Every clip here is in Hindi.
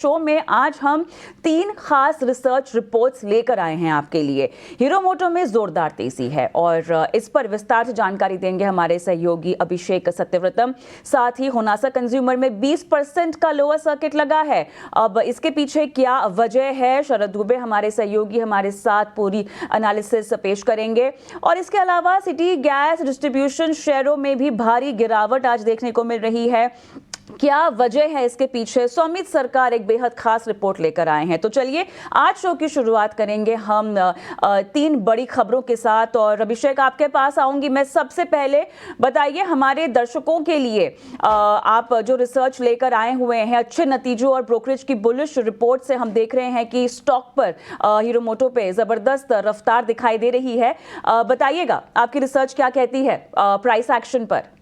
शो में आज हम 3 खास रिसर्च रिपोर्ट्स लेकर आए हैं आपके लिए। हीरो मोटो में जोरदार तेजी है और इस पर विस्तार से जानकारी देंगे हमारे सहयोगी अभिषेक सत्यव्रतम। साथ ही होनासा कंज्यूमर में 20% का लोअर सर्किट लगा है। अब इसके पीछे क्या वजह है, शरद दुबे हमारे सहयोगी हमारे साथ पूरी एनालिसिस पेश करेंगे। और इसके अलावा सिटी गैस डिस्ट्रीब्यूशन शेयरों में भी भारी गिरावट आज देखने को मिल रही है। क्या वजह है इसके पीछे, सौमित सरकार एक बेहद खास रिपोर्ट लेकर आए हैं। तो चलिए आज शो की शुरुआत करेंगे हम 3 बड़ी खबरों के साथ। और अभिषेक आपके पास आऊंगी मैं। सबसे पहले बताइए हमारे दर्शकों के लिए आप जो रिसर्च लेकर आए हुए हैं, अच्छे नतीजों और ब्रोकरेज की बुलिश रिपोर्ट से हम देख रहे हैं कि स्टॉक पर हीरो मोटो पे जबरदस्त रफ्तार दिखाई दे रही है। बताइएगा आपकी रिसर्च क्या कहती है प्राइस एक्शन पर।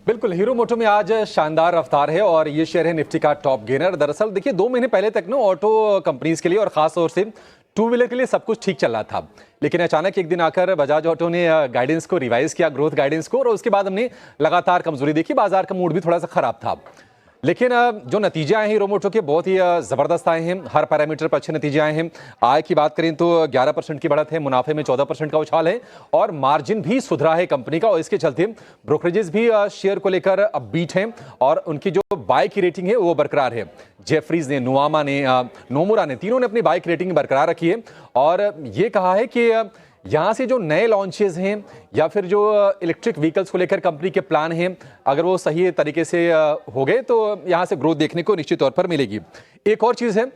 बिल्कुल, हीरो मोटो में आज शानदार रफ्तार है और ये शेयर है निफ्टी का टॉप गेनर। दरअसल देखिए 2 महीने पहले तक ना ऑटो कंपनीज के लिए और खास तौर से टू व्हीलर के लिए सब कुछ ठीक चल रहा था, लेकिन अचानक एक दिन आकर बजाज ऑटो ने गाइडेंस को रिवाइज किया, ग्रोथ गाइडेंस को, और उसके बाद हमने लगातार कमजोरी देखी। बाजार का मूड भी थोड़ा सा खराब था, लेकिन जो नतीजे आए हैं हीरो मोटो के बहुत ही ज़बरदस्त आए हैं। हर पैरामीटर पर अच्छे नतीजे आए हैं। आय की बात करें तो 11% की बढ़त है, मुनाफे में 14% का उछाल है और मार्जिन भी सुधरा है कंपनी का, और इसके चलते ब्रोकरेजेस भी शेयर को लेकर अपबीट हैं और उनकी जो बाय की रेटिंग है वो बरकरार है। जेफरीज ने, नुआमा ने, नोमुरा ने, तीनों ने अपनी बाय की रेटिंग बरकरार रखी है और ये कहा है कि यहाँ से जो नए लॉन्चेस हैं या फिर जो इलेक्ट्रिक व्हीकल्स को लेकर कंपनी के प्लान हैं, अगर वो सही तरीके से हो गए तो यहाँ से ग्रोथ देखने को निश्चित तौर पर मिलेगी। एक और चीज़ है,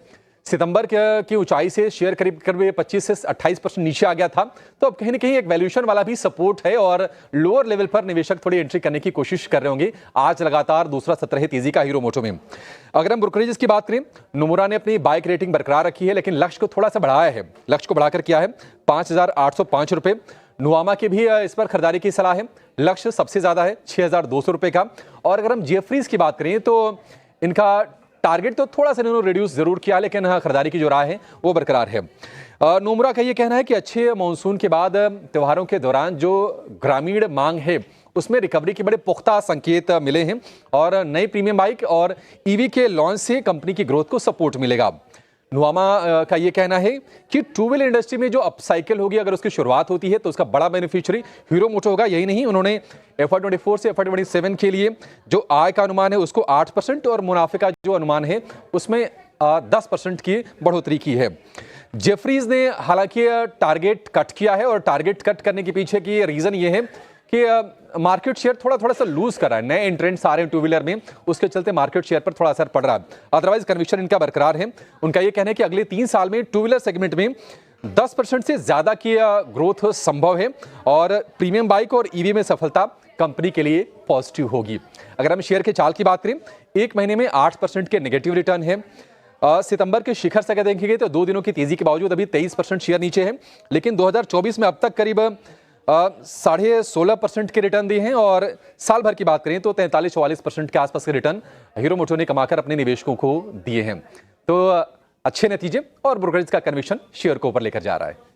सितंबर की ऊंचाई से शेयर करीब 25 से 28% नीचे आ गया था, तो अब कहीं ना कहीं एक वैल्यूएशन वाला भी सपोर्ट है और लोअर लेवल पर निवेशक थोड़ी एंट्री करने की कोशिश कर रहे होंगे। आज लगातार दूसरा सत्र है तेजी का हीरो मोटो में। अगर हम ब्रोकरेजेस की बात करें, नोमुरा ने अपनी बाइक रेटिंग बरकरार रखी है, लेकिन लक्ष्य को थोड़ा सा बढ़ाया है। लक्ष्य को बढ़ाकर किया है 5,805 रुपए। नुआमा की भी इस पर खरीदारी की सलाह है, लक्ष्य सबसे ज्यादा है 6,200 रुपए का। और अगर हम जेफरीज की बात करें तो इनका टारगेट तो थोड़ा सा इन्होंने रिड्यूस जरूर किया, लेकिन खरीदारी की जो राह है वो बरकरार है। नोमुरा का ये कहना है कि अच्छे मानसून के बाद त्योहारों के दौरान जो ग्रामीण मांग है उसमें रिकवरी के बड़े पुख्ता संकेत मिले हैं और नई प्रीमियम बाइक और ईवी के लॉन्च से कंपनी की ग्रोथ को सपोर्ट मिलेगा। नुआमा का ये कहना है कि टू व्हीलर इंडस्ट्री में जो अपसाइकिल होगी, अगर उसकी शुरुआत होती है तो उसका बड़ा बेनिफिशियरी हीरो मोटो होगा। यही नहीं, उन्होंने FY24 से FY27 के लिए जो आय का अनुमान है उसको 8% और मुनाफे का जो अनुमान है उसमें 10% की बढ़ोतरी की है। जेफरीज ने हालांकि टारगेट कट किया है और टारगेट कट करने के पीछे की रीजन ये है कि मार्केट शेयर थोड़ा सा लूज कर रहा है। नए एंट्रेंट्स आ रहे हैं टू व्हीलर में, उसके चलते मार्केट शेयर पर थोड़ा असर पड़ रहा है। अदरवाइज कन्विक्शन इनका बरकरार है। उनका ये कहना है कि अगले 3 साल में टू व्हीलर सेगमेंट में 10% से ज्यादा की ग्रोथ संभव है और प्रीमियम बाइक और ईवी में सफलता कंपनी के लिए पॉजिटिव होगी। अगर हम शेयर के चाल की बात करें, 1 महीने में 8% के नेगेटिव रिटर्न है। सितंबर के शिखर से अगर देखेंगे तो 2 दिनों की तेजी के बावजूद अभी 23% शेयर नीचे है, लेकिन 2024 में अब तक करीब 16.5% के रिटर्न दिए हैं और साल भर की बात करें तो 43-44% के आसपास के रिटर्न हीरो मोटो ने कमाकर अपने निवेशकों को दिए हैं। तो अच्छे नतीजे और ब्रोकरेज का कन्विक्शन शेयर को ऊपर लेकर जा रहा है।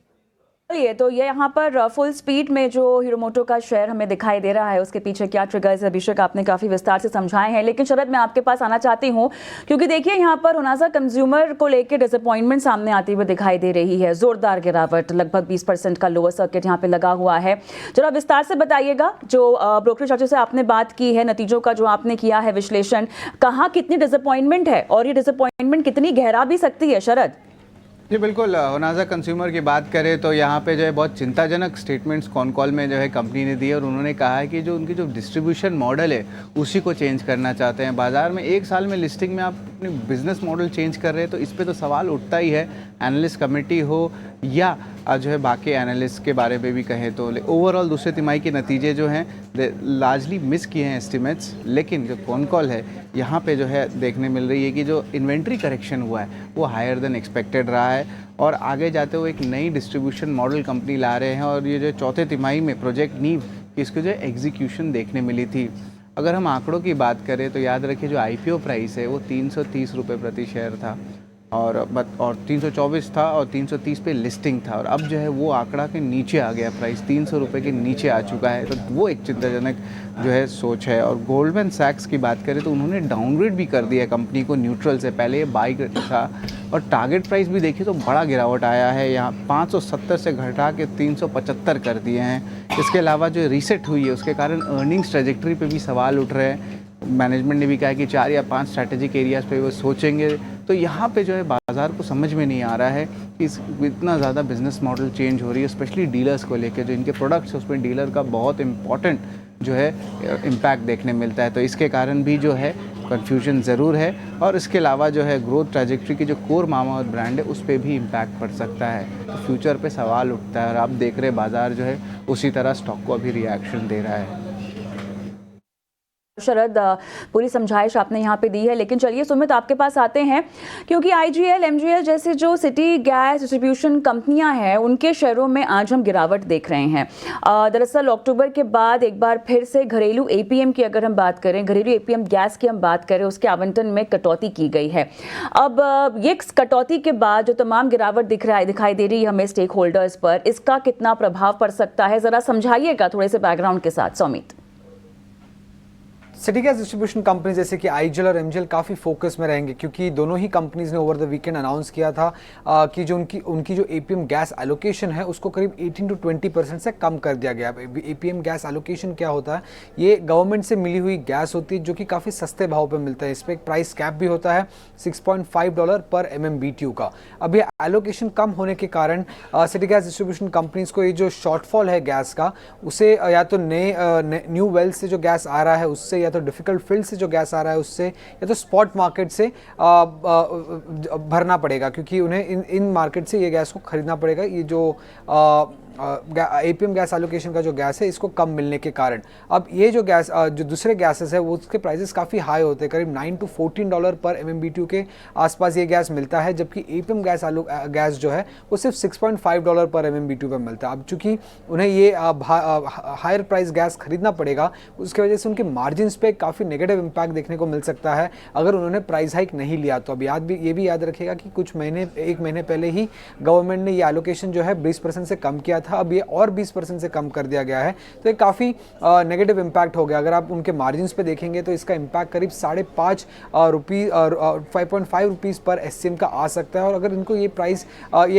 तो ये यहाँ पर फुल स्पीड में जो हीरो मोटो का शेयर हमें दिखाई दे रहा है, उसके पीछे क्या ट्रिगर्स है अभिषेक आपने काफी विस्तार से समझाए हैं। लेकिन शरद मैं आपके पास आना चाहती हूँ, क्योंकि देखिए यहाँ पर होनासा कंज्यूमर को लेकर डिसअपॉइंटमेंट सामने आती हुई दिखाई दे रही है। जोरदार गिरावट, लगभग 20% का लोअर सर्किट यहाँ पे लगा हुआ है। जरा विस्तार से बताइएगा, जो ब्रोकरेज चार्जर से आपने बात की है, नतीजों का जो आपने किया है विश्लेषण, कहाँ कितनी डिसअपॉइंटमेंट है और ये डिसअपॉइंटमेंट कितनी गहरा भी सकती है शरद? जी बिल्कुल, होनासा कंज्यूमर की बात करें तो यहाँ पे जो है बहुत चिंताजनक स्टेटमेंट्स कॉन कॉल में जो है कंपनी ने दिए और उन्होंने कहा है कि जो उनकी जो डिस्ट्रीब्यूशन मॉडल है उसी को चेंज करना चाहते हैं। बाज़ार में 1 साल में लिस्टिंग में आप अपनी बिजनेस मॉडल चेंज कर रहे हैं तो इस पर तो सवाल उठता ही है, एनालिस्ट कमेटी हो या जो है बाकी एनालिस्ट के बारे में भी कहें तो। ओवरऑल दूसरे तिमाही के नतीजे जो हैं लार्जली मिस किए हैं एस्टिमेट्स, लेकिन जो कॉन कॉल है यहाँ पे जो है देखने मिल रही है कि जो इन्वेंट्री करेक्शन हुआ है वो हायर देन एक्सपेक्टेड रहा है और आगे जाते हुए एक नई डिस्ट्रीब्यूशन मॉडल कंपनी ला रहे हैं और ये जो चौथे तिमाही में प्रोजेक्ट नीव इसको जो एग्जीक्यूशन देखने मिली थी। अगर हम आंकड़ों की बात करें तो याद रखिए जो IPO प्राइस है वो 330 रुपये प्रति शेयर था और 324 था और 330 पे लिस्टिंग था, और अब जो है वो आंकड़ा के नीचे आ गया, प्राइस 300 रुपये के नीचे आ चुका है। तो वो एक चिंताजनक जो है सोच है। और गोल्डमैन सैक्स की बात करें तो उन्होंने डाउनग्रेड भी कर दिया कंपनी को न्यूट्रल से, पहले ये बाई था। और टारगेट प्राइस भी देखिए तो बड़ा गिरावट आया है, यहाँ 570 से घटा के 375 कर दिए हैं। इसके अलावा जो रीसेट हुई है उसके कारण अर्निंग्स ट्रेजेक्टरी पे भी सवाल उठ रहे हैं। मैनेजमेंट ने भी कहा कि 4 या 5 स्ट्रैटेजिक एरियाज़ पे वो सोचेंगे। तो यहाँ पे जो है बाज़ार को समझ में नहीं आ रहा है कि इतना ज़्यादा बिजनेस मॉडल चेंज हो रही है, स्पेशली डीलर्स को लेकर। जो इनके प्रोडक्ट्स है उसमें डीलर का बहुत इंपॉर्टेंट जो है इम्पैक्ट देखने मिलता है। तो इसके कारण भी जो है कन्फ्यूजन ज़रूर है। और इसके अलावा जो है ग्रोथ ट्रैजेक्टरी की जो कोर मामाअर्थ ब्रांड है उस पर भी इम्पैक्ट पड़ सकता है। तो फ्यूचर पे सवाल उठता है, और आप देख रहे बाज़ार जो है उसी तरह स्टॉक को अभी रिएक्शन दे रहा है। शरद, पूरी समझाइश आपने यहाँ पे दी है, लेकिन चलिए सुमित आपके पास आते हैं, क्योंकि आईजीएल, एमजीएल जैसे जो सिटी गैस डिस्ट्रीब्यूशन कंपनियां हैं उनके शेयरों में आज हम गिरावट देख रहे हैं। दरअसल अक्टूबर के बाद एक बार फिर से घरेलू एपीएम की अगर हम बात करें, घरेलू एपीएम गैस की हम बात करें, उसके आवंटन में कटौती की गई है। अब ये कटौती के बाद जो तमाम गिरावट दिखाई दे रही है हमें स्टेक होल्डर्स पर, इसका कितना प्रभाव पड़ सकता है, जरा समझाइएगा थोड़े से बैकग्राउंड के साथ Saumit. City gas distribution company जैसे कि आईजीएल और एमजीएल काफ़ी फोकस में रहेंगे, क्योंकि दोनों ही कंपनीज ने ओवर द वीकेंड अनाउंस किया था कि जो उनकी जो एपीएम गैस एलोकेशन है उसको करीब 18 to 20% से कम कर दिया गया। एपीएम गैस एलोकेशन क्या होता है? ये गवर्नमेंट से मिली हुई गैस होती है जो कि काफ़ी सस्ते भाव पर मिलता है। इस पर एक प्राइस कैप भी होता है $6.5 पर MMBTU का। अब ये एलोकेशन कम होने के कारण सिटी गैस डिस्ट्रीब्यूशन कंपनीज को ये जो शॉर्टफॉल है गैस का, उसे या तो नए न्यू वेल्स से जो गैस आ रहा है उससे, या तो डिफिकल्ट फील्ड से जो गैस आ रहा है उससे, या तो स्पॉट मार्केट से भरना पड़ेगा, क्योंकि उन्हें इन मार्केट से ये गैस को खरीदना पड़ेगा। ये जो एपीएम गैस एलोकेशन का जो गैस है इसको कम मिलने के कारण अब ये जो गैस जो दूसरे गैसेस है वो उसके प्राइसेस काफ़ी हाई होते हैं, करीब $9 to $14 पर MMBTU के आसपास ये गैस मिलता है, जबकि एपीएम गैस जो है वो सिर्फ $6.5 पर MMBTU पर मिलता है। अब चूंकि उन्हें ये हायर प्राइस गैस खरीदना पड़ेगा, उसकी वजह से उनके मार्जिन्स पे काफ़ी नेगेटिव इम्पैक्ट देखने को मिल सकता है अगर उन्होंने प्राइस हाइक नहीं लिया तो। अब ये भी याद रखेगा कि एक महीने पहले ही गवर्नमेंट ने ये एलोकेशन जो है 20% से कम किया था, अब ये और 20% से कम कर दिया गया है। तो ये काफ़ी नेगेटिव इम्पैक्ट हो गया। अगर आप उनके मार्जिन्स पे देखेंगे तो इसका इम्पैक्ट करीब 5.5 रुपीज़ पर SCM का आ सकता है। और अगर इनको ये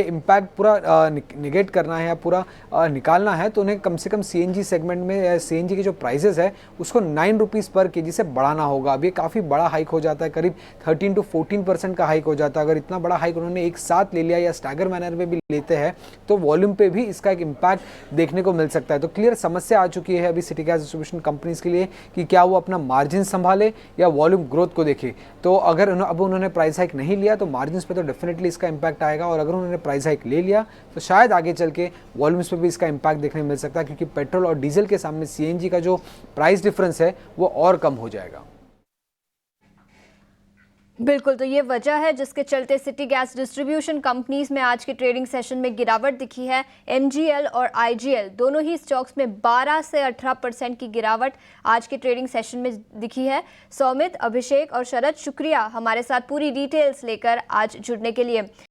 इम्पैक्ट पूरा निगेट करना है या पूरा निकालना है तो उन्हें कम से कम CNG सेगमेंट में CNG के जो प्राइसेस है उसको 9 रुपीज़ पर केजी से बढ़ाना होगा। अब ये काफ़ी बड़ा हाइक हो जाता है, करीब 13 to 14% का हाइक हो जाता है। अगर इतना बड़ा हाइक उन्होंने एक साथ ले लिया या स्टैगर मैनर में भी लेते हैं तो वॉल्यूम पे भी इसका एक इम्पैक्ट देखने को मिल सकता है। तो क्लियर समस्या आ चुकी है अभी सिटी गैस डिस्ट्रीब्यूशन कंपनीज के लिए कि क्या वो अपना मार्जिन संभाले या वॉल्यूम ग्रोथ को देखे। तो अगर अब उन्होंने प्राइस हाइक नहीं लिया तो मार्जिन पे तो डेफिनेटली इसका इम्पैक्ट आएगा, और अगर उन्होंने प्राइस हाइक ले लिया तो शायद आगे चल के वॉल्यूम्स पे भी इसका इम्पैक्ट देखने मिल सकता है, क्योंकि पेट्रोल और डीजल के सामने CNG का जो प्राइस डिफरेंस है वो और कम हो जाएगा। बिल्कुल, तो ये वजह है जिसके चलते सिटी गैस डिस्ट्रीब्यूशन कंपनीज में आज के ट्रेडिंग सेशन में गिरावट दिखी है। MGL और IGL दोनों ही स्टॉक्स में 12 से 18% की गिरावट आज के ट्रेडिंग सेशन में दिखी है। सौमित, अभिषेक और शरद, शुक्रिया हमारे साथ पूरी डिटेल्स लेकर आज जुड़ने के लिए।